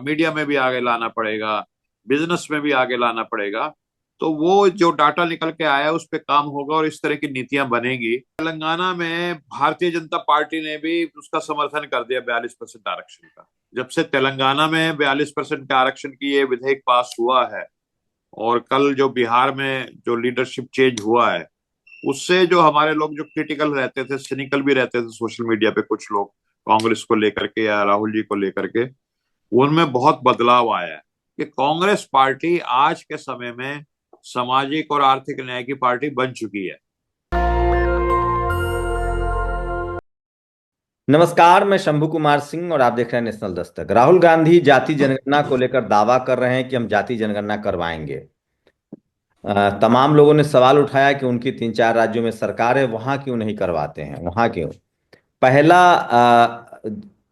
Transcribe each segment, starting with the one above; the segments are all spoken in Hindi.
मीडिया में भी आगे लाना पड़ेगा, बिजनेस में भी आगे लाना पड़ेगा। तो वो जो डाटा निकल के आया उस पे काम होगा और इस तरह की नीतियां बनेंगी। तेलंगाना में भारतीय जनता पार्टी ने भी उसका समर्थन कर दिया 42% आरक्षण का। जब से तेलंगाना में 42% के आरक्षण की ये विधेयक पास हुआ है और कल जो बिहार में जो लीडरशिप चेंज हुआ है, उससे जो हमारे लोग जो क्रिटिकल रहते थे, सिनिकल भी रहते थे सोशल मीडिया पे, कुछ लोग कांग्रेस को लेकर के या राहुल जी को लेकर के, उनमें बहुत बदलाव आया है कि कांग्रेस पार्टी आज के समय में सामाजिक और आर्थिक न्याय की पार्टी बन चुकी है। नमस्कार, मैं शंभू कुमार सिंह और आप देख रहे हैं नेशनल दस्तक। राहुल गांधी जाति जनगणना को लेकर दावा कर रहे हैं कि हम जाति जनगणना करवाएंगे। तमाम लोगों ने सवाल उठाया कि उनकी 3-4 राज्यों में सरकार है, वहां क्यों नहीं करवाते हैं, वहां क्यों। पहला,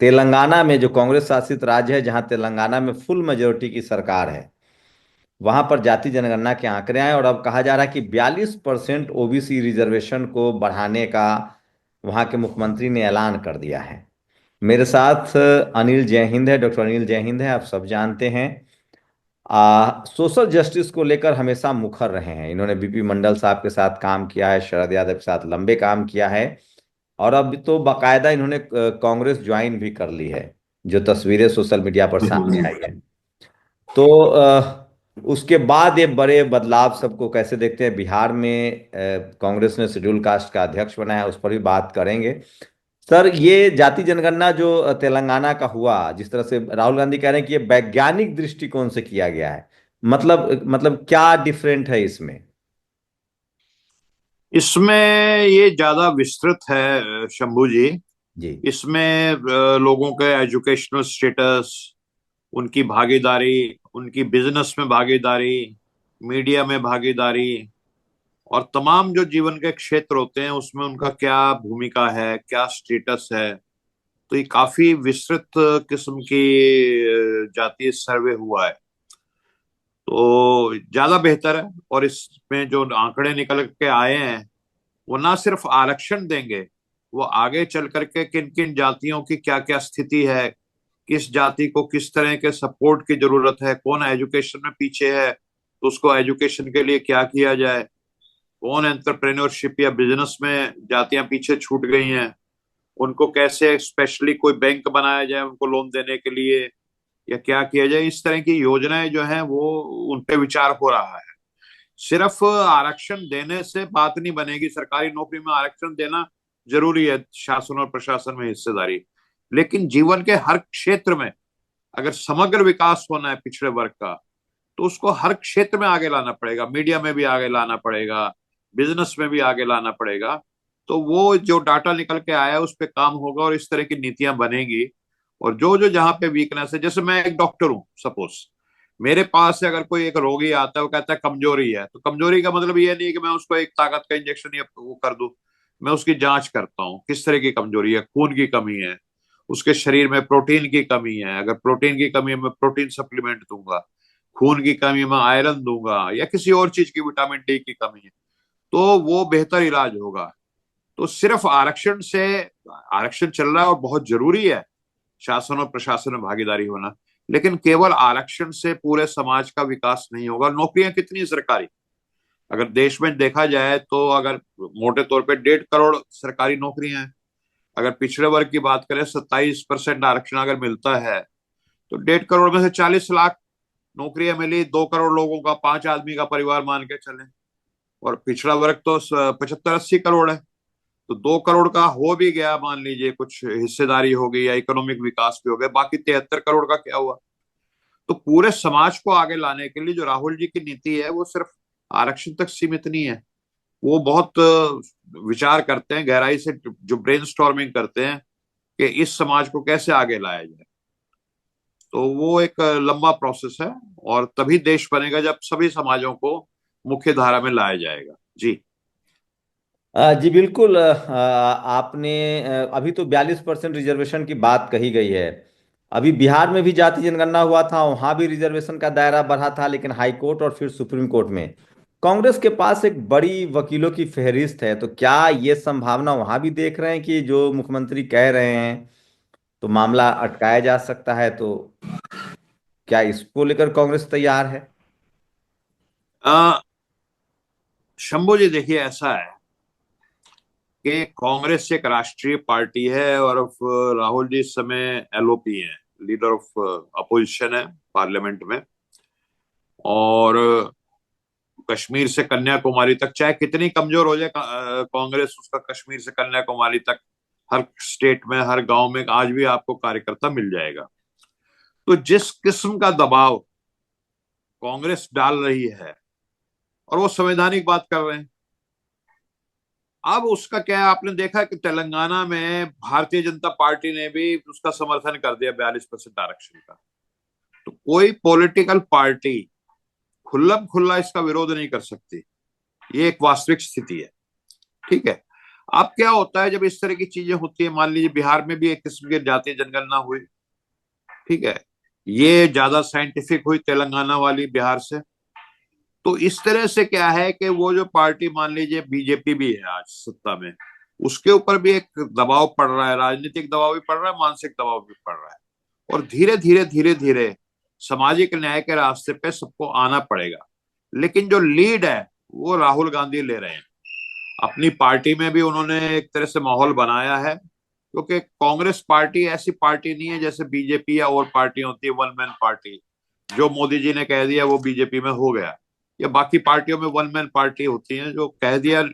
तेलंगाना में जो कांग्रेस शासित राज्य है, जहां तेलंगाना में फुल मेजोरिटी की सरकार है, वहां पर जाति जनगणना के आंकड़े आए और अब कहा जा रहा है कि 42% ओबीसी रिजर्वेशन को बढ़ाने का वहां के मुख्यमंत्री ने ऐलान कर दिया है। मेरे साथ अनिल जय हिंद है, डॉक्टर अनिल जय हिंद है, आप सब जानते हैं। सोशल जस्टिस को लेकर हमेशा मुखर रहे हैं। इन्होंने बीपी मंडल साहब के साथ काम किया है, शरद यादव के साथ लंबे काम किया है और अब तो बाकायदा इन्होंने कांग्रेस ज्वाइन भी कर ली है, जो तस्वीरें सोशल मीडिया पर सामने आई है। तो उसके बाद ये बड़े बदलाव सबको कैसे देखते हैं। बिहार में कांग्रेस ने शेड्यूल कास्ट का अध्यक्ष बनाया, उस पर भी बात करेंगे। सर, ये जाति जनगणना जो तेलंगाना का हुआ, जिस तरह से राहुल गांधी कह रहे हैं कि ये वैज्ञानिक दृष्टिकोण से किया गया है, मतलब क्या डिफरेंट है इसमें? इसमें ये ज्यादा विस्तृत है शंभू जी। जी। इसमें लोगों के एजुकेशनल स्टेटस, उनकी भागीदारी, उनकी बिजनेस में भागीदारी, मीडिया में भागीदारी और तमाम जो जीवन के क्षेत्र होते हैं उसमें उनका क्या भूमिका है, क्या स्टेटस है। तो ये काफी विस्तृत किस्म की जातीय सर्वे हुआ है। तो ज्यादा बेहतर है। और इसमें जो आंकड़े निकल के आए हैं वो ना सिर्फ आरक्षण देंगे, वो आगे चल करके किन किन जातियों की क्या क्या स्थिति है, किस जाति को किस तरह के सपोर्ट की जरूरत है, कौन एजुकेशन में पीछे है तो उसको एजुकेशन के लिए क्या किया जाए, कौन एंटरप्रेन्योरशिप या बिजनेस में जातियां पीछे छूट गई हैं, उनको कैसे स्पेशली कोई बैंक बनाया जाए उनको लोन देने के लिए, या क्या किया जाए। इस तरह की योजनाएं जो हैं वो उन पे विचार हो रहा है। सिर्फ आरक्षण देने से बात नहीं बनेगी। सरकारी नौकरी में आरक्षण देना जरूरी है, शासन और प्रशासन में हिस्सेदारी, लेकिन जीवन के हर क्षेत्र में अगर समग्र विकास होना है पिछड़े वर्ग का, तो उसको हर क्षेत्र में आगे लाना पड़ेगा, मीडिया में भी आगे लाना पड़ेगा, बिजनेस में भी आगे लाना पड़ेगा। तो वो जो डाटा निकल के आया उस पर काम होगा और इस तरह की नीतियां बनेंगी। और जो जो जहां पे वीकनेस है, जैसे मैं एक डॉक्टर हूं सपोज, मेरे पास से अगर कोई एक रोगी आता है वो कहता है कमजोरी है, तो कमजोरी का मतलब ये नहीं कि मैं उसको एक ताकत का इंजेक्शन या वो कर दूं। मैं उसकी जांच करता हूँ किस तरह की कमजोरी है, खून की कमी है, उसके शरीर में प्रोटीन की कमी है, अगर प्रोटीन की कमी है मैं प्रोटीन सप्लीमेंट दूंगा, खून की कमी में आयरन दूंगा, या किसी और चीज की विटामिन डी की कमी है, तो वो बेहतर इलाज होगा। तो सिर्फ आरक्षण से, आरक्षण चल रहा है और बहुत जरूरी है शासन और प्रशासन में भागीदारी होना, लेकिन केवल आरक्षण से पूरे समाज का विकास नहीं होगा। नौकरियां कितनी सरकारी, अगर देश में देखा जाए तो अगर मोटे तौर पे 1.5 करोड़ सरकारी नौकरियां हैं। अगर पिछड़े वर्ग की बात करें, 27% आरक्षण अगर मिलता है तो 1.5 करोड़ में से 40 लाख नौकरियां मिली, 2 करोड़ लोगों का, 5 आदमी का परिवार मान के चले। और पिछड़ा वर्ग तो 75-80 करोड़ है। तो 2 करोड़ का हो भी गया, मान लीजिए कुछ हिस्सेदारी हो गई या इकोनॉमिक विकास भी हो गया, बाकी 73 करोड़ का क्या हुआ। तो पूरे समाज को आगे लाने के लिए जो राहुल जी की नीति है वो सिर्फ आरक्षण तक सीमित नहीं है। वो बहुत विचार करते हैं गहराई से, जो ब्रेनस्टॉर्मिंग करते हैं कि इस समाज को कैसे आगे लाया जाए। तो वो एक लंबा प्रोसेस है और तभी देश बनेगा जब सभी समाजों को मुख्य धारा में लाया जाएगा। जी। जी बिल्कुल। आपने अभी तो 42% रिजर्वेशन की बात कही गई है। अभी बिहार में भी जाति जनगणना हुआ था, वहां भी रिजर्वेशन का दायरा बढ़ा था, लेकिन हाई कोर्ट और फिर सुप्रीम कोर्ट में कांग्रेस के पास एक बड़ी वकीलों की फहरिस्त है। तो क्या ये संभावना वहां भी देख रहे हैं कि जो मुख्यमंत्री कह रहे हैं तो मामला अटकाया जा सकता है? तो क्या इसको लेकर कांग्रेस तैयार है? अ, शंभू जी देखिए, ऐसा है कि कांग्रेस एक राष्ट्रीय पार्टी है, और अब राहुल जी इस समय एलओपी हैं, लीडर ऑफ अपोजिशन है पार्लियामेंट में। और कश्मीर से कन्याकुमारी तक, चाहे कितनी कमजोर हो जाए कांग्रेस, उसका कश्मीर से कन्याकुमारी तक हर स्टेट में, हर गांव में आज भी आपको कार्यकर्ता मिल जाएगा। तो जिस किस्म का दबाव कांग्रेस डाल रही है, और वो संवैधानिक बात कर रहे हैं, अब उसका क्या है, आपने देखा कि तेलंगाना में भारतीय जनता पार्टी ने भी उसका समर्थन कर दिया, 42% आरक्षण का। तो कोई पॉलिटिकल पार्टी खुल्लम खुल्ला इसका विरोध नहीं कर सकती। ये एक वास्तविक स्थिति है। ठीक है। अब क्या होता है जब इस तरह की चीजें होती है, मान लीजिए बिहार में भी एक किस्म की जातीय जनगणना हुई, ठीक है, ये ज्यादा साइंटिफिक हुई तेलंगाना वाली बिहार से। तो इस तरह से क्या है कि वो जो पार्टी, मान लीजिए बीजेपी भी है आज सत्ता में, उसके ऊपर भी एक दबाव पड़ रहा है, राजनीतिक दबाव भी पड़ रहा है, मानसिक दबाव भी पड़ रहा है। और धीरे धीरे सामाजिक न्याय के रास्ते पे सबको आना पड़ेगा। लेकिन जो लीड है वो राहुल गांधी ले रहे हैं। अपनी पार्टी में भी उन्होंने एक तरह से माहौल बनाया है, क्योंकि कांग्रेस पार्टी ऐसी पार्टी नहीं है जैसे बीजेपी या और पार्टी होती है, वन मैन पार्टी। जो मोदी जी ने कह दिया वो बीजेपी में हो गया, या बाकी पार्टियों में वन मैन पार्टी होती है जो कह दिया।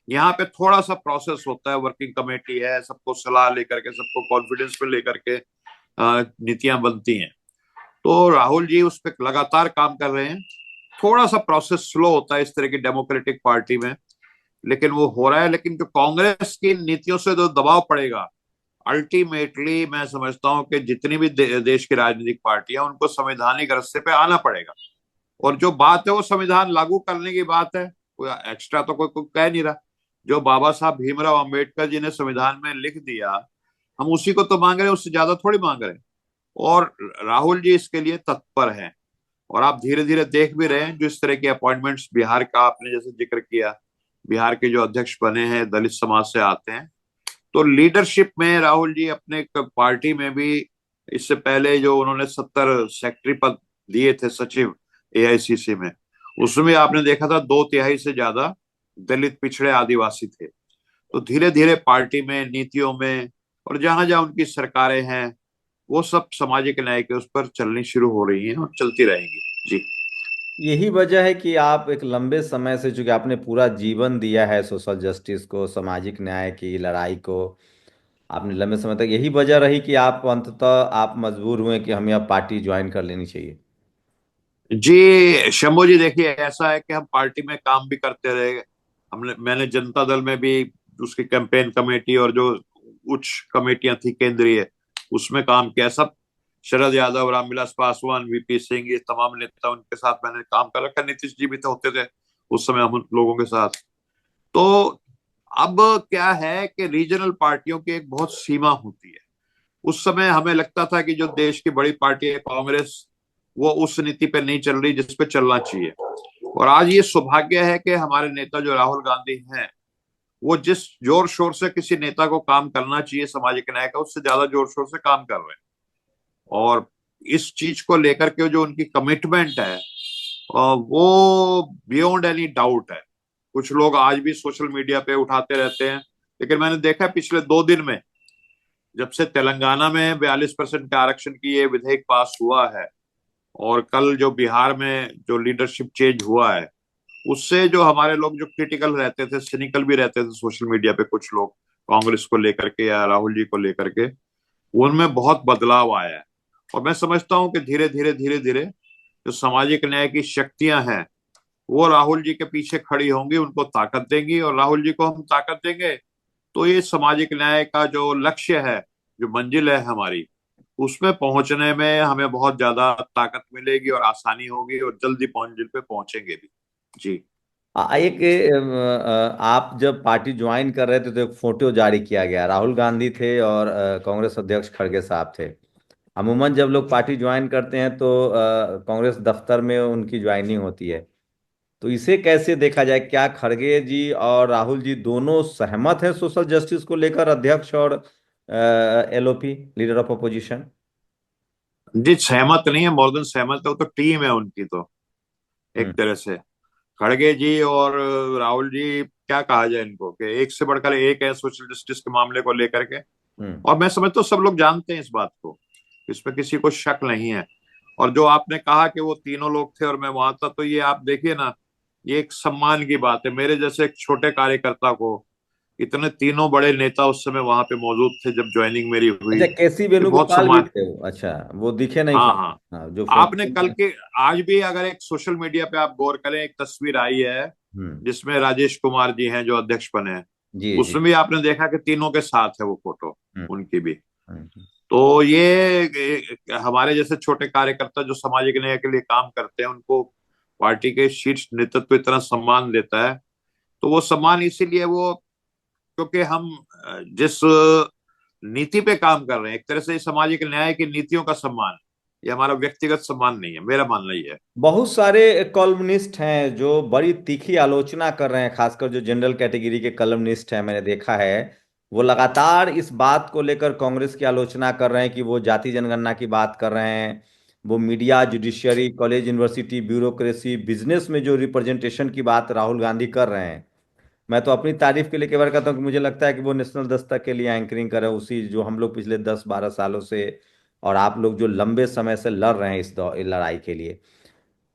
यहाँ पे थोड़ा सा प्रोसेस होता है, वर्किंग कमेटी है, सबको सलाह लेकर के, सबको कॉन्फिडेंस में लेकर के नीतियां बनती हैं। तो राहुल जी उस पर लगातार काम कर रहे हैं। थोड़ा सा प्रोसेस स्लो होता है इस तरह की डेमोक्रेटिक पार्टी में, लेकिन वो हो रहा है। लेकिन जो कांग्रेस की नीतियों से जो दबाव पड़ेगा, अल्टीमेटली मैं समझता हूं कि जितनी भी देश की राजनीतिक पार्टियां, उनको संवैधानिक रास्ते पे आना पड़ेगा। और जो बात है वो संविधान लागू करने की बात है, कोई एक्स्ट्रा तो कोई कह नहीं रहा। जो बाबा साहब भीमराव अंबेडकर जी ने संविधान में लिख दिया, हम उसी को तो मांग रहे हैं, उससे ज्यादा थोड़ी मांग रहे हैं। और राहुल जी इसके लिए तत्पर हैं। और आप धीरे धीरे देख भी रहे हैं, जो इस तरह के अपॉइंटमेंट्स बिहार का आपने जैसे जिक्र किया, बिहार के जो अध्यक्ष बने हैं दलित समाज से आते हैं। तो लीडरशिप में राहुल जी अपने पार्टी में भी, इससे पहले जो उन्होंने 70 सेक्रेटरी पद दिए थे सचिव एआईसीसी में, उसमें आपने देखा था 2/3 से ज्यादा दलित, पिछड़े, आदिवासी थे। तो धीरे धीरे पार्टी में, नीतियों में, और जहां जहां उनकी सरकारें हैं, वो सब सामाजिक न्याय के उस पर चलनी शुरू हो रही हैं और चलती रहेंगी। जी। यही वजह है कि आप एक लंबे समय से, चूंकि आपने पूरा जीवन दिया है सोशल जस्टिस को, सामाजिक न्याय की लड़ाई को, आपने लंबे समय तक, यही वजह रही कि आप अंततः आप मजबूर हुए कि हमें अब पार्टी ज्वाइन कर लेनी चाहिए। जी शंभू जी देखिए, ऐसा है कि हम पार्टी में काम भी करते रहे। मैंने जनता दल में भी उसकी कैंपेन कमेटी और जो उच्च कमेटियां थी केंद्रीय, उसमें काम किया। सब शरद यादव, रामविलास पासवान, वीपी सिंह, ये तमाम नेता, उनके साथ मैंने काम कर रखा। नीतीश जी भी तो होते थे उस समय हम उन लोगों के साथ। तो अब क्या है कि रीजनल पार्टियों की एक बहुत सीमा होती है। उस समय हमें लगता था कि जो देश की बड़ी पार्टी है कांग्रेस, वो उस नीति पे नहीं चल रही जिस पे चलना चाहिए। और आज ये सौभाग्य है कि हमारे नेता जो राहुल गांधी हैं, वो जिस जोर शोर से किसी नेता को काम करना चाहिए सामाजिक न्याय का, उससे ज्यादा जोर शोर से काम कर रहे हैं। और इस चीज को लेकर के जो उनकी कमिटमेंट है, वो बियॉन्ड एनी डाउट है। कुछ लोग आज भी सोशल मीडिया पे उठाते रहते हैं, लेकिन मैंने देखा पिछले 2 दिन में, जब से तेलंगाना में 42% के आरक्षण की ये विधेयक पास हुआ है, और कल जो बिहार में जो लीडरशिप चेंज हुआ है, उससे जो हमारे लोग जो क्रिटिकल रहते थे, सिनिकल भी रहते थे सोशल मीडिया पे, कुछ लोग कांग्रेस को लेकर के या राहुल जी को लेकर के, उनमें बहुत बदलाव आया है। और मैं समझता हूँ कि धीरे धीरे जो सामाजिक न्याय की शक्तियां हैं, वो राहुल जी के पीछे खड़ी होंगी, उनको ताकत देंगी। और राहुल जी को हम ताकत देंगे, तो ये सामाजिक न्याय का जो लक्ष्य है, जो मंजिल है हमारी, उसमें पहुंचने में हमें बहुत ज्यादा ताकत मिलेगी और आसानी होगी, और जल्दी मंजिल पे पहुंचेंगे भी। जी। आप जब पार्टी ज्वाइन कर रहे थे तो एक फोटो जारी किया गया, राहुल गांधी थे और कांग्रेस अध्यक्ष खड़गे साहब थे। अमूमन जब लोग पार्टी ज्वाइन करते हैं तो कांग्रेस दफ्तर में उनकी ज्वाइनिंग होती है। तो इसे कैसे देखा जाए? क्या खड़गे जी और राहुल जी दोनों सहमत हैं सोशल जस्टिस को लेकर, अध्यक्ष और एलओपी, लीडर ऑफ अपोजिशन? जी सहमत नहीं है, मोर देन सहमत है, वो तो टीम है उनकी तो एक हम्म। तरह से। खड़गे जी और राहुल जी, क्या कहा जाए इनको, कि एक से बढ़कर एक है सोशल जस्टिस के मामले को लेकर के। हम्म। और मैं समझता हूँ सब लोग जानते हैं इस बात को, इसमें किसी को शक नहीं है। और जो आपने कहा कि वो तीनों लोग थे और मैं वहां था, तो ये आप देखिए ना, ये एक सम्मान की बात है। मेरे जैसे एक छोटे कार्यकर्ता को इतने तीनों बड़े नेता उस समय वहां पे मौजूद थे जब ज्वाइनिंग मेरी हुई, अच्छा, केसी ये बहुत वेणुगोपाल भी सम्मान। थे वो? अच्छा, वो दिखे नहीं हाँ फोन। हाँ। हाँ, जो आपने फोटो कल में। के, आज भी अगर एक सोशल मीडिया पे आप गौर करें, एक तस्वीर आई है हम्म। जिसमें राजेश कुमार जी हैं जो अध्यक्ष बने हैं, जी जी। उसमें भी आपने देखा कि तीनों के साथ है वो फोटो, हम्म। उनकी भी। हम्म। तो हमारे जैसे छोटे कार्यकर्ता जो सामाजिक न्याय के लिए काम करते हैं, उनको पार्टी के शीर्ष नेतृत्व इतना सम्मान देता है। तो वो सम्मान इसीलिए वो, क्योंकि हम जिस नीति पे काम कर रहे हैं, एक तरह से सामाजिक न्याय की नीतियों का सम्मान, ये हमारा व्यक्तिगत सम्मान नहीं है, मेरा मानना ये है। बहुत सारे कॉलमनिस्ट हैं जो बड़ी तीखी आलोचना कर रहे हैं, खासकर जो जनरल कैटेगरी के कॉलमनिस्ट हैं, मैंने देखा है। वो लगातार इस बात को लेकर कांग्रेस की आलोचना कर रहे हैं कि वो जाति जनगणना की बात कर रहे हैं। वो media, judiciary, college, university, bureaucracy, business में जो रिप्रेजेंटेशन की बात राहुल गांधी कर रहे हैं, मैं तो अपनी तारीफ के लिए कई बार कहता हूँ कि मुझे लगता है कि वो नेशनल दस्तक के लिए एंकरिंग कर रहे हैं, उसी जो हम लोग पिछले 10-12 सालों से, और आप लोग जो लंबे समय से लड़ रहे हैं इस लड़ाई के लिए।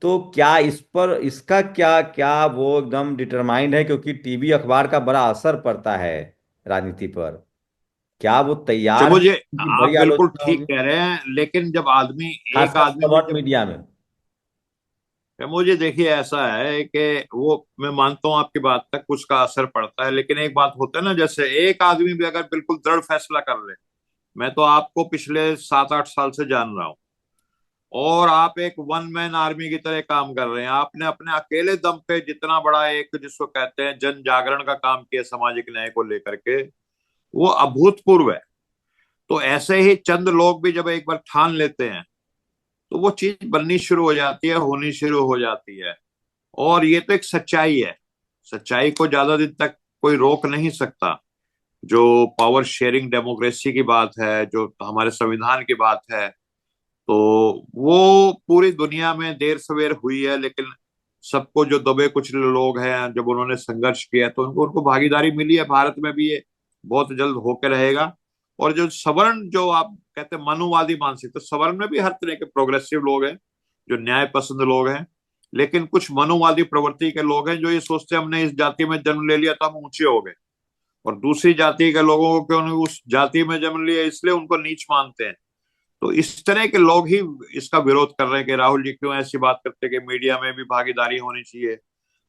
तो क्या इस पर, इसका क्या क्या वो एकदम डिटरमाइंड है, क्योंकि टीवी अखबार का बड़ा असर पड़ता है राजनीति पर? क्या वो तैयार है मुझे, कि बड़ी आप बिल्कुल आलोचना ठीक होगी, कह रहे हैं, लेकिन जब आदमी, एक खासकर आदमी भी श्रवण जब, मीडिया में? मुझे देखिए ऐसा है कि वो, मैं मानता हूं आपकी बात तक कुछ का असर पड़ता है, लेकिन एक बात होता है ना, जैसे एक आदमी भी अगर बिल्कुल दृढ़ फैसला कर ले, मैं तो आपको पिछले 7-8 साल से जान रहा हूं, और आप एक वन मैन आर्मी की तरह काम कर रहे हैं, आपने अपने अकेले दम पे जितना बड़ा एक, जिसको कहते हैं जन जागरण का काम किया सामाजिक न्याय को लेकर के, वो अभूतपूर्व है। तो ऐसे ही चंद लोग भी जब एक बार ठान लेते हैं, तो वो चीज बननी शुरू हो जाती है, होनी शुरू हो जाती है। और ये तो एक सच्चाई है, सच्चाई को ज्यादा दिन तक कोई रोक नहीं सकता। जो पावर शेयरिंग डेमोक्रेसी की बात है, जो हमारे संविधान की बात है, तो वो पूरी दुनिया में देर सवेर हुई है, लेकिन सबको, जो दबे कुचले लोग हैं, जब उन्होंने संघर्ष किया तो उनको उनको भागीदारी मिली है। भारत में भी ये बहुत जल्द होकर रहेगा। और जो सवर्ण, जो आप कहते हैं मनुवादी मानसिकता, सवर्ण में भी हर तरह के प्रोग्रेसिव लोग हैं, जो न्याय पसंद लोग हैं, लेकिन कुछ मनुवादी प्रवृत्ति के लोग हैं जो ये सोचते हैं हमने इस जाति में जन्म ले लिया तो हम ऊंचे हो गए, और दूसरी जाति के लोगों को क्यों नहीं, उस जाति में जन्म लिया इसलिए उनको नीच मानते हैं। तो इस तरह के लोग ही इसका विरोध कर रहे हैं कि राहुल जी क्यों ऐसी बात करते हैं कि मीडिया में भी भागीदारी होनी चाहिए।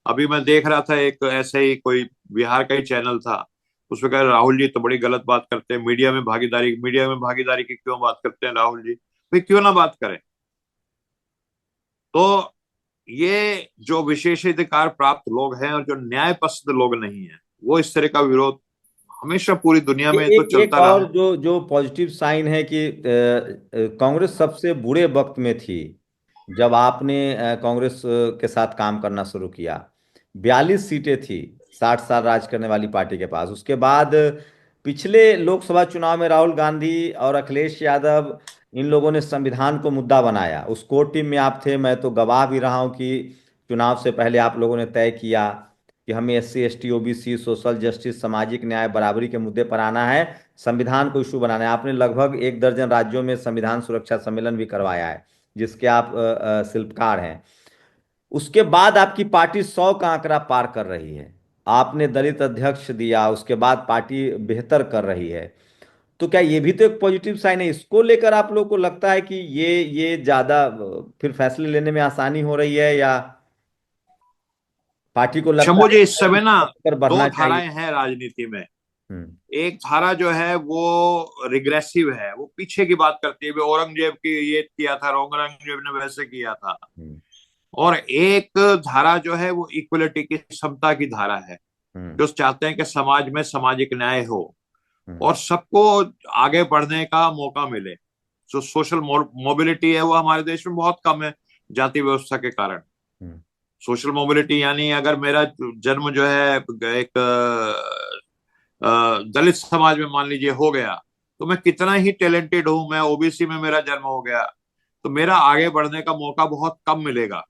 अभी मैं देख रहा था, एक ऐसे ही कोई बिहार का ही चैनल था, उसमें कह रहे राहुल जी तो बड़ी गलत बात करते हैं, मीडिया में भागीदारी की क्यों बात करते हैं राहुल जी, भाई क्यों ना बात करें। तो ये जो विशेषाधिकार प्राप्त लोग हैं और जो न्याय पसंद लोग नहीं है, वो इस तरह का विरोध हमेशा पूरी दुनिया में तो एक एक चलता रहा और है। जो जो पॉजिटिव साइन है कि कांग्रेस सबसे बुरे वक्त में थी जब आपने कांग्रेस के साथ काम करना शुरू किया। 42 सीटें थी 60 साल राज करने वाली पार्टी के पास। उसके बाद पिछले लोकसभा चुनाव में राहुल गांधी और अखिलेश यादव, इन लोगों ने संविधान को मुद्दा बनाया। उस कोर टीम में आप थे, मैं तो गवाह भी रहा हूं कि चुनाव से पहले आप लोगों ने तय किया कि हमें SC ST OBC, social justice, सामाजिक न्याय, बराबरी के मुद्दे पर आना है, संविधान को इशू बनाना है। आपने लगभग 1 दर्जन राज्यों में संविधान सुरक्षा सम्मेलन भी करवाया है, जिसके आप शिल्पकार हैं। उसके बाद आपकी पार्टी 100 का आंकड़ा पार कर रही है। आपने दलित अध्यक्ष दिया, उसके बाद पार्टी बेहतर कर रही है। तो क्या ये भी तो एक पॉजिटिव साइन है? इसको लेकर आप लोगों को लगता है कि ये ज्यादा फिर फैसले लेने में आसानी हो रही है, या पार्टी को लगता शंभू है जी, इस कि समय ना पर दो बढ़ना चाहिए? धाराएं हैं राजनीति में। हम्म। एक धारा जो है वो रिग्रेसिव है, वो पीछे की बात करती है, भी औरंगजेब की ये किया था, औरंगजेब ने वैसे किया था। हम्म। और एक धारा जो है वो इक्वलिटी की, समता की धारा है, हम्म। जो चाहते हैं कि समाज में सामाजिक न्याय हो हम्म। और सबको आगे बढ़ने का मौका मिले। जो सोशल मोबिलिटी है वो हमारे देश में बहुत कम है, जाति व्यवस्था के कारण। हम्म। सोशल मोबिलिटी यानी अगर मेरा जन्म जो है एक दलित समाज में मान लीजिए हो गया, तो मैं कितना ही टैलेंटेड हूं, मैं ओबीसी में मेरा जन्म हो गया, तो मेरा आगे बढ़ने का मौका बहुत कम मिलेगा।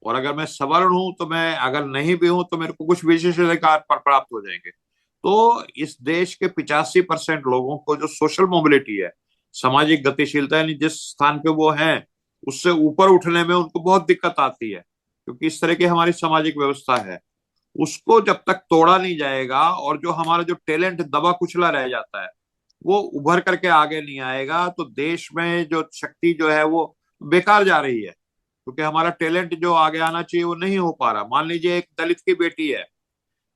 और अगर मैं सवर्ण हूं तो मैं, अगर नहीं भी हूं तो मेरे को कुछ विशेषाधिकार पर प्राप्त हो जाएंगे। तो इस देश के 85% लोगों को जो सोशल मोबिलिटी है, सामाजिक गतिशीलता, यानी जिस स्थान पे वो हैं उससे ऊपर उठने में उनको बहुत दिक्कत आती है, क्योंकि इस तरह की हमारी सामाजिक व्यवस्था है। उसको जब तक तोड़ा नहीं जाएगा और जो हमारा जो टैलेंट दबा कुचला रह जाता है वो उभर करके आगे नहीं आएगा, तो देश में जो शक्ति जो है वो बेकार जा रही है, क्योंकि हमारा टैलेंट जो आगे आना चाहिए वो नहीं हो पा रहा। मान लीजिए एक दलित की बेटी है,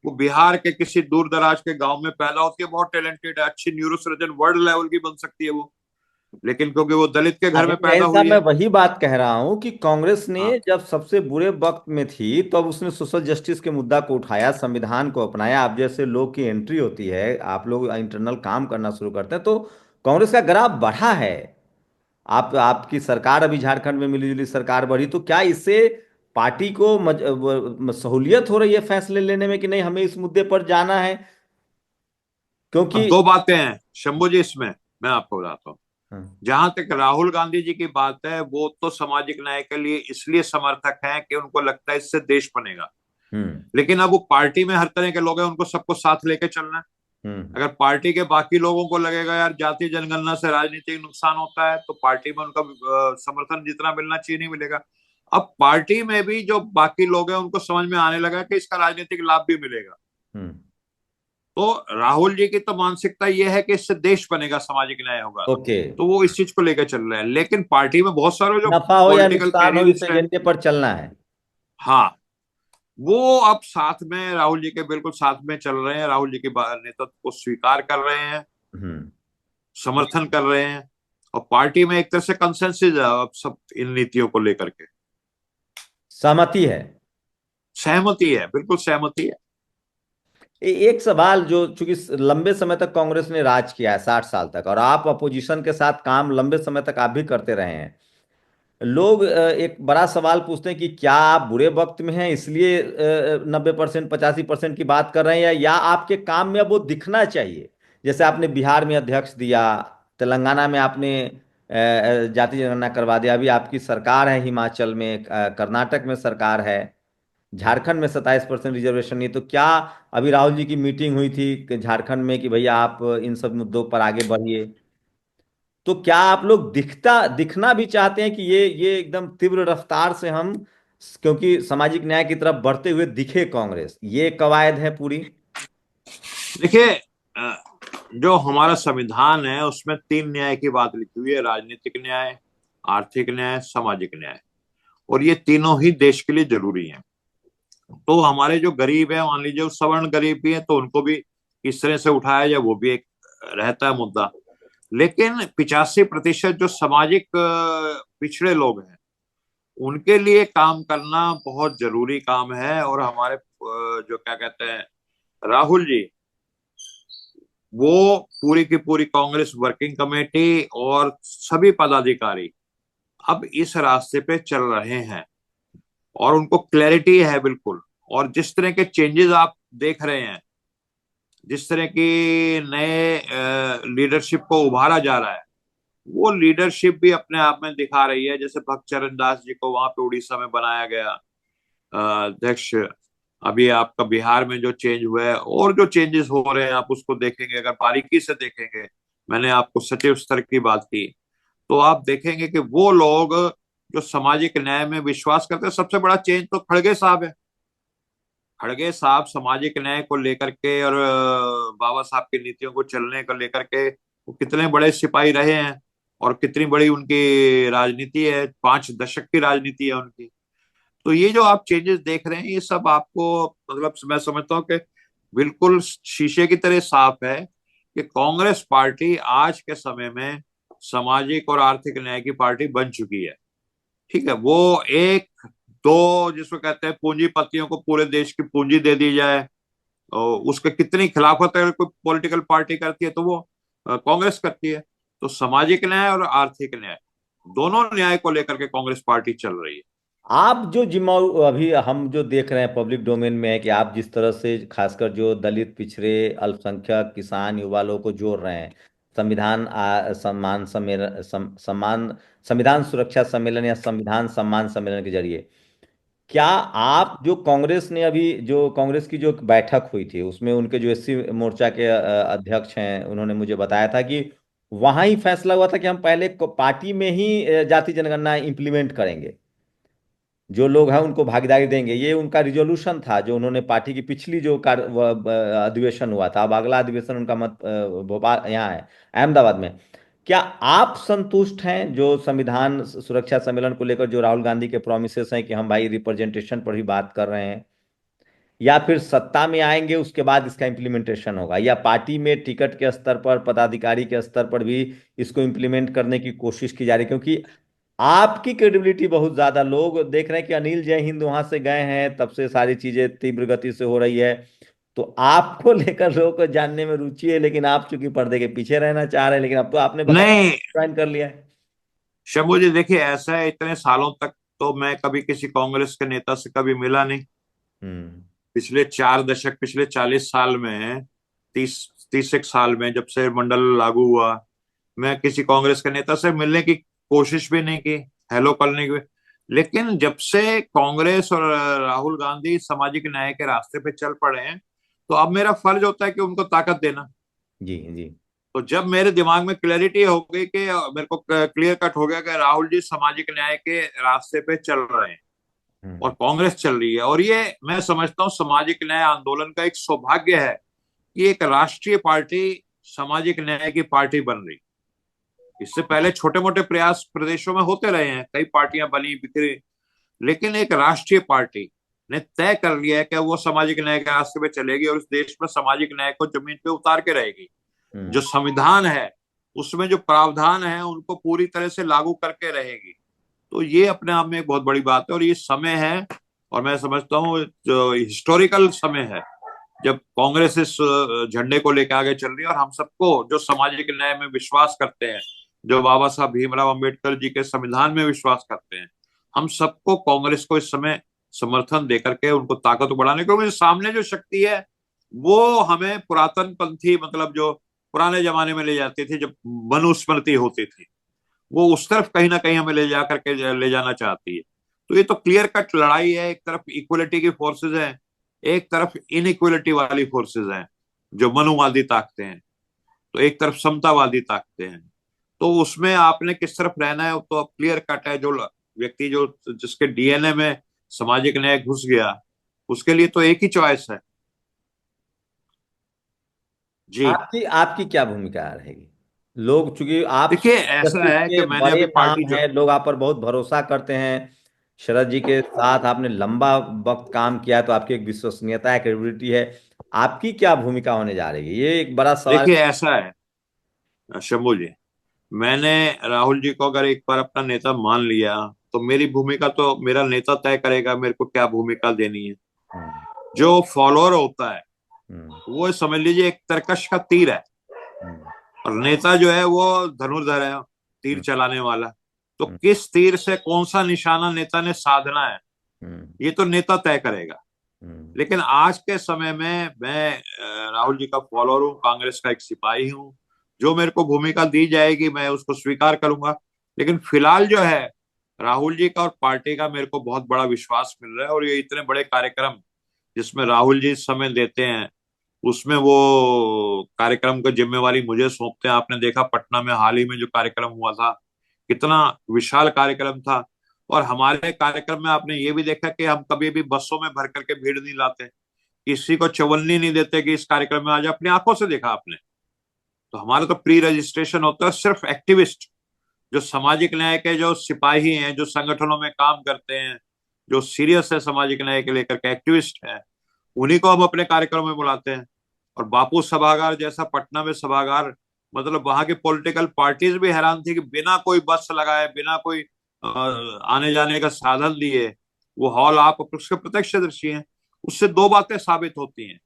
वो बिहार के किसी दूर दराज के गांव में पैदा होती है, बहुत टैलेंटेड है, अच्छी न्यूरो सर्जन वर्ल्ड लेवल की बन सकती है वो, लेकिन क्योंकि वो दलित के घर अभी में जैन पैदा साहब, हुई मैं है। वही बात कह रहा हूं कि कांग्रेस ने हाँ। जब सबसे बुरे वक्त में थी तो अब उसने सोशल जस्टिस के मुद्दा को उठाया, संविधान को अपनाया। आप जैसे लोग की एंट्री होती है, आप लोग इंटरनल काम करना शुरू करते हैं, तो कांग्रेस का ग्राफ बढ़ा है। आपकी सरकार अभी झारखंड में मिलीजुली सरकार बढ़ी, तो क्या इससे पार्टी को सहूलियत हो रही है फैसले लेने में कि नहीं हमें इस मुद्दे पर जाना है? क्योंकि अब दो बातें हैं शंभू जी इसमें, मैं आपको बताता हूँ। हाँ, जहां तक राहुल गांधी जी की बात है, वो तो सामाजिक न्याय के लिए इसलिए समर्थक हैं कि उनको लगता है इससे देश बनेगा। हम्म, लेकिन अब वो पार्टी में हर तरह के लोग हैं, उनको सबको साथ लेके चलना है। हम्म, अगर पार्टी के बाकी लोगों को लगेगा यार जातीय जनगणना से राजनीतिक नुकसान होता है, तो पार्टी में उनका समर्थन जितना मिलना चाहिए नहीं मिलेगा। अब पार्टी में भी जो बाकी लोग हैं उनको समझ में आने लगा कि इसका राजनीतिक लाभ भी मिलेगा। हम्म। तो राहुल जी की तो मानसिकता यह है कि इससे देश बनेगा, सामाजिक न्याय होगा, ओके। तो वो इस चीज को लेकर चल रहे हैं। लेकिन पार्टी में बहुत सारे जो नफा हो या पॉलिटिकल नुकसान हो, इस कैरियरिस्ट हैं, एजेंडे पर चलना है। हाँ, वो अब साथ में राहुल जी के बिल्कुल साथ में चल रहे हैं, राहुल जी के नेतृत्व को स्वीकार कर रहे हैं, हम्म। समर्थन कर रहे हैं। और पार्टी में एक तरह से कंसेंसस है अब सब इन नीतियों को लेकर के, सहमति है। सहमति है, बिल्कुल सहमति है। एक सवाल, जो चूंकि लंबे समय तक कांग्रेस ने राज किया है, 60 साल तक, और आप अपोजिशन के साथ काम लंबे समय तक आप भी करते रहे हैं, लोग एक बड़ा सवाल पूछते हैं कि क्या आप बुरे वक्त में हैं इसलिए 90%, 85% की बात कर रहे हैं, या आपके काम में अब वो दिखना चाहिए? जैसे आपने बिहार में अध्यक्ष दिया, तेलंगाना में आपने जाति जनगणना करवा दिया, अभी आपकी सरकार है हिमाचल में, कर्नाटक में सरकार है, झारखंड में 27% रिजर्वेशन नहीं, तो क्या अभी राहुल जी की मीटिंग हुई थी झारखंड में कि भैया आप इन सब मुद्दों पर आगे बढ़िए, तो क्या आप लोग दिखना भी चाहते हैं कि ये एकदम तीव्र रफ्तार से हम, क्योंकि सामाजिक न्याय की तरफ बढ़ते हुए दिखे कांग्रेस, ये कवायद है पूरी? देखिए, जो हमारा संविधान है उसमें तीन न्याय की बात लिखी हुई है: राजनीतिक न्याय, आर्थिक न्याय, सामाजिक न्याय। और ये तीनों ही देश के लिए जरूरी हैं। तो हमारे जो गरीब है, मान लीजिए वो सवर्ण गरीब भी है, तो उनको भी किस तरह से उठाया जाए वो भी एक रहता है मुद्दा। लेकिन 85% जो सामाजिक पिछड़े लोग हैं उनके लिए काम करना बहुत जरूरी काम है। और हमारे जो क्या कहते हैं, राहुल जी, वो पूरी की पूरी कांग्रेस वर्किंग कमेटी और सभी पदाधिकारी अब इस रास्ते पे चल रहे हैं और उनको क्लैरिटी है बिल्कुल। और जिस तरह के चेंजेस आप देख रहे हैं, जिस तरह की नए लीडरशिप को उभारा जा रहा है, वो लीडरशिप भी अपने आप में दिखा रही है। जैसे भक्तचरण दास जी को वहां पे उड़ीसा में बनाया गया अध्यक्ष, अभी आपका बिहार में जो चेंज हुआ है और जो चेंजेस हो रहे हैं आप उसको देखेंगे, अगर बारीकी से देखेंगे, मैंने आपको सचिव स्तर की बात की, तो आप देखेंगे कि वो लोग जो सामाजिक न्याय में विश्वास करते हैं। सबसे बड़ा चेंज तो खड़गे साहब है। खड़गे साहब सामाजिक न्याय को लेकर के और बाबा साहब की नीतियों को चलने को लेकर के वो कितने बड़े सिपाही रहे हैं, और कितनी बड़ी उनकी राजनीति है, 5 दशक की राजनीति है उनकी। तो ये जो आप चेंजेस देख रहे हैं ये सब आपको, मतलब मैं समझता हूँ कि बिल्कुल शीशे की तरह साफ है कि कांग्रेस पार्टी आज के समय में सामाजिक और आर्थिक न्याय की पार्टी बन चुकी है। ठीक है, वो एक दो जिसको कहते हैं पूंजीपतियों को पूरे देश की पूंजी दे दी जाए, और उसके कितनी खिलाफत अगर कोई पॉलिटिकल पार्टी करती है तो वो कांग्रेस करती है। तो सामाजिक न्याय और आर्थिक न्याय, दोनों न्याय को लेकर के कांग्रेस पार्टी चल रही है। आप जो जिम्मा, अभी हम जो देख रहे हैं पब्लिक डोमेन में है कि आप जिस तरह से खासकर जो दलित, पिछड़े, अल्पसंख्यक, किसान, युवा लोगों को जोड़ रहे हैं, संविधान सम्मान सम्मेलन सम्मान संविधान सुरक्षा सम्मेलन या संविधान सम्मान सम्मेलन के जरिए, क्या आप जो कांग्रेस ने अभी जो कांग्रेस की जो बैठक हुई थी उसमें उनके जो एससी मोर्चा के अध्यक्ष हैं, उन्होंने मुझे बताया था कि वहां ही फैसला हुआ था कि हम पहले पार्टी में ही जाति जनगणना इंप्लीमेंट करेंगे, जो लोग हैं उनको भागीदारी देंगे, ये उनका रिजोल्यूशन था जो उन्होंने पार्टी की पिछली जो अधिवेशन हुआ था। अब अगला अधिवेशन उनका मत भोपाल यहाँ है, अहमदाबाद में। क्या आप संतुष्ट हैं जो संविधान सुरक्षा सम्मेलन को लेकर जो राहुल गांधी के प्रोमिसेस हैं कि हम भाई रिप्रेजेंटेशन पर ही बात कर रहे हैं, या फिर सत्ता में आएंगे उसके बाद इसका इम्प्लीमेंटेशन होगा, या पार्टी में टिकट के स्तर पर पदाधिकारी के स्तर पर भी इसको इम्प्लीमेंट करने की कोशिश की जा रही है? क्योंकि आपकी क्रेडिबिलिटी बहुत ज्यादा, लोग देख रहे हैं कि अनिल जय हिंद वहां से गए हैं तब से सारी चीजें तीव्र गति से हो रही है, तो आपको लेकर लोगों को जानने में रुचि है, लेकिन आप चूंकि पर्दे के पीछे रहना चाह रहे हैं, लेकिन अब तो आपने बताया नहीं ज्वाइन कर लिया है। शंभू जी, देखिए ऐसा है, इतने सालों तक तो मैं कभी किसी कांग्रेस के नेता से कभी मिला नहीं। हम्म। पिछले 4 दशक, पिछले 40 साल में, 30 एक साल में, जब से मंडल लागू हुआ, मैं किसी कांग्रेस के नेता से मिलने की कोशिश भी नहीं की, हेलो करने की। लेकिन जब से कांग्रेस और राहुल गांधी सामाजिक न्याय के रास्ते पे चल पड़े हैं, तो अब मेरा फर्ज होता है कि उनको ताकत देना। जी जी। तो जब मेरे दिमाग में क्लैरिटी हो गई कि मेरे को क्लियर कट हो गया कि राहुल जी सामाजिक न्याय के रास्ते पे चल रहे हैं और हम्म कांग्रेस चल रही है, और ये मैं समझता हूँ सामाजिक न्याय आंदोलन का एक सौभाग्य है कि एक राष्ट्रीय पार्टी सामाजिक न्याय की पार्टी बन रही। इससे पहले छोटे मोटे प्रयास प्रदेशों में होते रहे हैं, कई पार्टियां बनी बिखरी, लेकिन एक राष्ट्रीय पार्टी ने तय कर लिया है कि वो सामाजिक न्याय के रास्ते पे चलेगी और इस देश में सामाजिक न्याय को जमीन पे उतार के रहेगी। हम्म। जो संविधान है उसमें जो प्रावधान है उनको पूरी तरह से लागू करके रहेगी। तो ये अपने आप में एक बहुत बड़ी बात है, और ये समय है, और मैं समझता हूँ जो हिस्टोरिकल समय है, जब कांग्रेस इस झंडे को लेकर आगे चल रही है। और हम सबको जो सामाजिक न्याय में विश्वास करते हैं, जो बाबा साहब भीमराव अंबेडकर जी के संविधान में विश्वास करते हैं, हम सबको कांग्रेस को इस समय समर्थन देकर के उनको ताकत बढ़ाने, क्योंकि सामने जो शक्ति है वो हमें पुरातन पंथी, मतलब जो पुराने जमाने में ले जाती थी, जब मनुस्मृति होती थी, वो उस तरफ कहीं ना कहीं हमें ले जा करके ले जाना चाहती है। तो ये तो क्लियर कट लड़ाई है, एक तरफ इक्वलिटी की फोर्सेज हैं, एक तरफ इनइक्वलिटी वाली फोर्सेज हैं जो मनुवादी ताकतें हैं, तो एक तरफ समतावादी ताकतें हैं। तो उसमें आपने किस तरफ रहना है तो अब क्लियर कट है। जो व्यक्ति जो जिसके डीएनए में सामाजिक न्याय घुस गया, उसके लिए तो एक ही चॉइस है। जी आपकी आपकी क्या भूमिका रहेगी? लोग चूंकि आप देखिए, ऐसा जस्टिस है कि के मैंने बड़े अभी नाम पार्टी जो, हैं, लोग आप पर बहुत भरोसा करते हैं, शरद जी के साथ आपने लंबा वक्त काम किया है, तो आपकी एक विश्वसनीयता है, क्रेडिबिलिटी है। आपकी क्या भूमिका होने जा रही है, ये एक बड़ा सवाल। देखिए ऐसा है शंभू जी, मैंने राहुल जी को अगर एक बार अपना नेता मान लिया, तो मेरी भूमिका तो मेरा नेता तय करेगा मेरे को क्या भूमिका देनी है। हम्म जो फॉलोअर होता है हम्म वो समझ लीजिए एक तरकश का तीर है, हम्म और नेता जो है वो धनुर्धर है, तीर हम्म चलाने वाला। तो हम्म किस तीर से कौन सा निशाना नेता ने साधना है, हम्म ये तो नेता तय करेगा। हम्म लेकिन आज के समय में मैं राहुल जी का फॉलोअर हूँ, कांग्रेस का एक सिपाही हूँ। जो मेरे को भूमिका दी जाएगी मैं उसको स्वीकार करूंगा। लेकिन फिलहाल जो है, राहुल जी का और पार्टी का मेरे को बहुत बड़ा विश्वास मिल रहा है, और ये इतने बड़े कार्यक्रम जिसमें राहुल जी समय देते हैं, उसमें वो कार्यक्रम की जिम्मेवारी मुझे सौंपते हैं। आपने देखा पटना में हाल ही में जो कार्यक्रम हुआ था, कितना विशाल कार्यक्रम था। और हमारे कार्यक्रम में आपने ये भी देखा कि हम कभी भी बसों में भर करके भीड़ नहीं लाते, किसी को चवन्नी नहीं देते कि इस कार्यक्रम में आ जाए, अपनी आंखों से देखा आपने। तो हमारा तो प्री रजिस्ट्रेशन होता है, सिर्फ एक्टिविस्ट, जो सामाजिक न्याय के जो सिपाही हैं, जो संगठनों में काम करते हैं, जो सीरियस है सामाजिक न्याय के लेकर के एक्टिविस्ट है, उन्हीं को हम अपने कार्यक्रम में बुलाते हैं। और बापू सभागार जैसा पटना में सभागार, मतलब वहां की पॉलिटिकल पार्टीज भी हैरान थी कि बिना कोई बस लगाए, बिना कोई आने जाने का साधन दिए वो हॉल, आप उसके प्रत्यक्षदर्शी हैं। उससे दो बातें साबित होती हैं।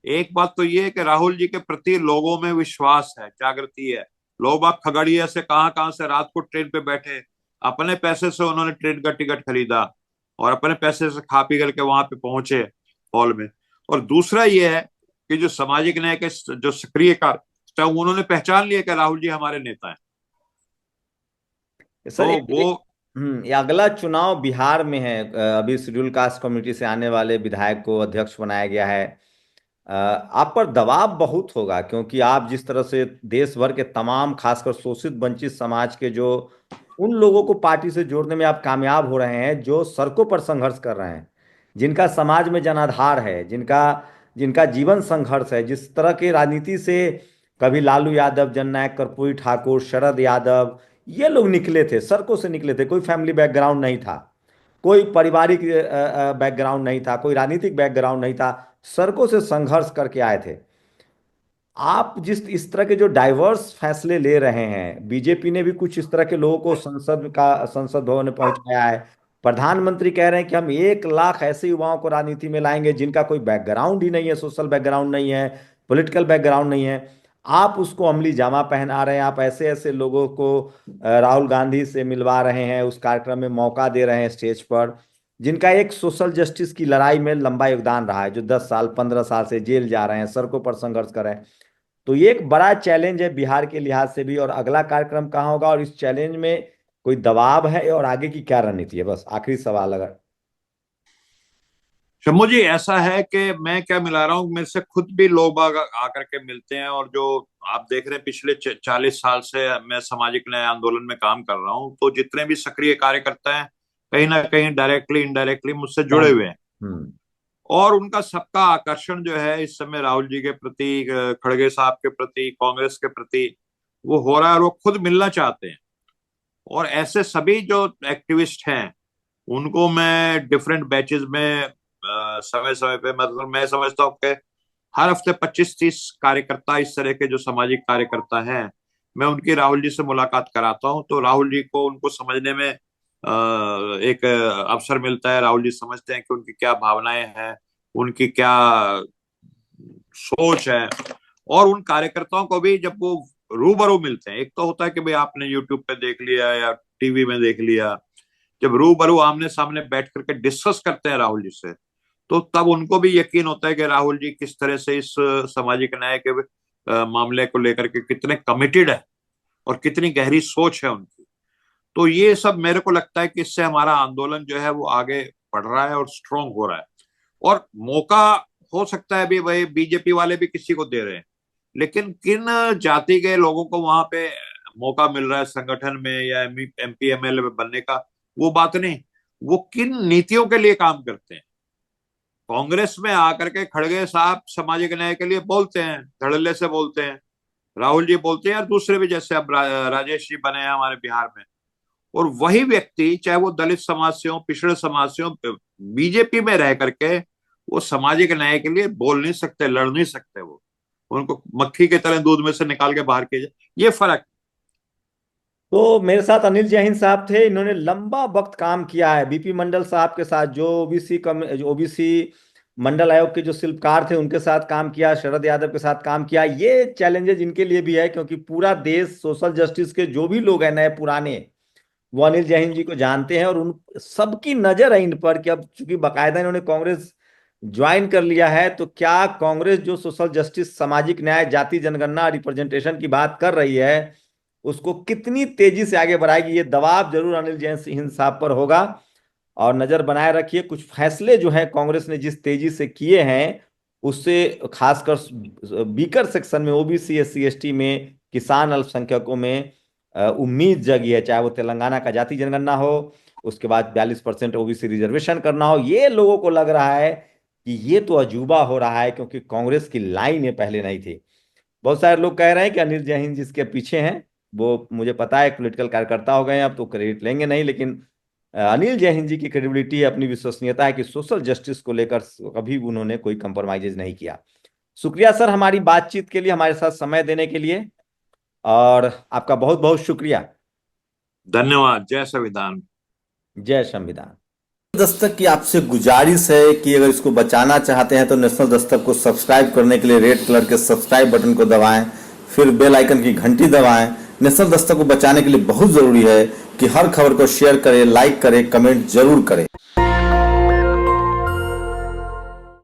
एक बात तो ये है कि राहुल जी के प्रति लोगों में विश्वास है, जागृति है। लोग बाग खगड़िया से कहां कहां से रात को ट्रेन पे बैठे, अपने पैसे से उन्होंने ट्रेन का टिकट खरीदा और अपने पैसे से खा पी करके वहां पे पहुंचे हॉल में। और दूसरा ये है कि जो सामाजिक न्याय के जो सक्रिय उन्होंने पहचान लिया कि राहुल जी हमारे नेता हैं। सर तो वो ये अगला चुनाव बिहार में है। अभी शेड्यूल कास्ट कम्युनिटी से आने वाले विधायक को अध्यक्ष बनाया गया है। आप पर दबाव बहुत होगा, क्योंकि आप जिस तरह से देश भर के तमाम खासकर शोषित वंचित समाज के जो उन लोगों को पार्टी से जोड़ने में आप कामयाब हो रहे हैं, जो सड़कों पर संघर्ष कर रहे हैं, जिनका समाज में जनाधार है, जिनका जिनका जीवन संघर्ष है, जिस तरह की राजनीति से कभी लालू यादव, जननायक कर्पूरी ठाकुर, शरद यादव, ये लोग निकले थे, सड़कों से निकले थे। कोई फैमिली बैकग्राउंड नहीं था, कोई पारिवारिक बैकग्राउंड नहीं था, कोई राजनीतिक बैकग्राउंड नहीं था, सड़कों से संघर्ष करके आए थे। आप जिस इस तरह के जो डाइवर्स फैसले ले रहे हैं, बीजेपी ने भी कुछ इस तरह के लोगों को संसद भवन में पहुंचाया है। प्रधानमंत्री कह रहे हैं कि हम 1 लाख ऐसे युवाओं को राजनीति में लाएंगे जिनका कोई बैकग्राउंड ही नहीं है, सोशल बैकग्राउंड नहीं है, पॉलिटिकल बैकग्राउंड नहीं है। आप उसको अमली जामा पहना रहे हैं। आप ऐसे ऐसे लोगों को राहुल गांधी से मिलवा रहे हैं, उस कार्यक्रम में मौका दे रहे हैं स्टेज पर, जिनका एक सोशल जस्टिस की लड़ाई में लंबा योगदान रहा है, जो 10 साल 15 साल से जेल जा रहे हैं, सड़कों पर संघर्ष कर रहे हैं। तो ये एक बड़ा चैलेंज है बिहार के लिहाज से भी। और अगला कार्यक्रम कहाँ होगा, और इस चैलेंज में कोई दबाव है, और आगे की क्या रणनीति है? बस आखिरी सवाल अगर। शंभू जी, ऐसा है कि मैं क्या मिला रहा हूँ, मेरे से खुद भी लोग आकर के मिलते हैं। और जो आप देख रहे हैं, पिछले 40 साल से मैं सामाजिक न्याय आंदोलन में काम कर रहा हूँ, तो जितने भी सक्रिय कार्यकर्ता हैं, कहीं ना कहीं डायरेक्टली इनडायरेक्टली मुझसे जुड़े हुए हैं। हम्म। और उनका सबका आकर्षण जो है इस समय राहुल जी के प्रति, खड़गे साहब के प्रति, कांग्रेस के प्रति वो हो रहा है, और वो खुद मिलना चाहते हैं। और ऐसे सभी जो एक्टिविस्ट हैं उनको मैं डिफरेंट बैचेस में समय समय पे, मतलब मैं समझता हूँ कि हर हफ्ते 25-30 कार्यकर्ता, इस तरह के जो सामाजिक कार्यकर्ता हैं, मैं उनकी राहुल जी से मुलाकात कराता हूँ। तो राहुल जी को, उनको समझने में एक अवसर मिलता है। राहुल जी समझते हैं कि उनकी क्या भावनाएं हैं, उनकी क्या सोच है। और उन कार्यकर्ताओं को भी जब वो रूबरू मिलते हैं, एक तो होता है कि भाई आपने यूट्यूब पे देख लिया या टीवी में देख लिया, जब रूबरू आमने सामने बैठ करके डिस्कस करते हैं राहुल जी से, तो तब उनको भी यकीन होता है कि राहुल जी किस तरह से इस सामाजिक न्याय के मामले को लेकर के कितने कमिटेड है और कितनी गहरी सोच है उनकी। तो ये सब मेरे को लगता है कि इससे हमारा आंदोलन जो है वो आगे बढ़ रहा है और स्ट्रोंग हो रहा है। और मौका हो सकता है भी भाई बीजेपी वाले भी किसी को दे रहे हैं, लेकिन किन जाति के लोगों को वहां पे मौका मिल रहा है संगठन में या एमपी एमएलए में बनने का, वो बात नहीं, वो किन नीतियों के लिए काम करते हैं। कांग्रेस में आकर के खड़गे साहब सामाजिक न्याय के लिए बोलते हैं, धड़ल्ले से बोलते हैं, राहुल जी बोलते हैं, और दूसरे भी, जैसे अब राजेश जी बने हैं हमारे बिहार में। और वही व्यक्ति, चाहे वो दलित समाज से हो, पिछड़े समाज से हो, बीजेपी में रह करके वो सामाजिक न्याय के लिए बोल नहीं सकते, लड़ नहीं सकते। वो उनको मक्खी की तरह दूध में से निकाल के बाहर किया जाए, ये फर्क। तो मेरे साथ अनिल जैन साहब थे। इन्होंने लंबा वक्त काम किया है बीपी मंडल साहब के साथ, जो ओबीसी मंडल आयोग के जो शिल्पकार थे, उनके साथ काम किया, शरद यादव के साथ काम किया। ये चैलेंजेस इनके लिए भी है, क्योंकि पूरा देश सोशल जस्टिस के जो भी लोग हैं नए पुराने, वो अनिल जैन जी को जानते हैं। और उन सबकी नजर है इन पर कि अब चूंकि बाकायदा इन्होंने कांग्रेस ज्वाइन कर लिया है, तो क्या कांग्रेस जो सोशल जस्टिस, सामाजिक न्याय, जाति जनगणना, रिप्रेजेंटेशन की बात कर रही है, उसको कितनी तेजी से आगे बढ़ाएगी। ये दबाव जरूर अनिल जैन सिंह साहब पर होगा। और नजर बनाए रखिए, कुछ फैसले जो है कांग्रेस ने जिस तेजी से किए हैं, उससे खासकर बीकर सेक्शन में, ओबीसी एससी एसटी में, किसान अल्पसंख्यकों में उम्मीद जगी है। चाहे वो तेलंगाना का जाति जनगणना हो, उसके बाद 42% ओबीसी रिजर्वेशन करना हो, ये लोगों को लग रहा है कि ये तो अजूबा हो रहा है, क्योंकि कांग्रेस की लाइन ये पहले नहीं थी। बहुत सारे लोग कह रहे हैं कि अनिल जैन जिसके पीछे हैं, वो मुझे पता है पॉलिटिकल कार्यकर्ता हो गए हैं, अब तो क्रेडिट लेंगे नहीं, लेकिन अनिल जैन जी की क्रेडिबिलिटी, अपनी विश्वसनीयता है कि सोशल जस्टिस को लेकर कभी भी उन्होंने कोई कंप्रोमाइज नहीं किया। शुक्रिया सर हमारी बातचीत के लिए, हमारे साथ समय देने के लिए, और आपका बहुत बहुत शुक्रिया। धन्यवाद। जय संविधान। जय संविधान। दस्तक की आपसे गुजारिश है कि अगर इसको बचाना चाहते हैं तो नेशनल दस्तक को सब्सक्राइब करने के लिए रेड कलर के सब्सक्राइब बटन को दबाएं, फिर बेल आइकन की घंटी दबाएं। नेशनल दस्तक को बचाने के लिए बहुत जरूरी है कि हर खबर को शेयर करें, लाइक करें, कमेंट जरूर करें।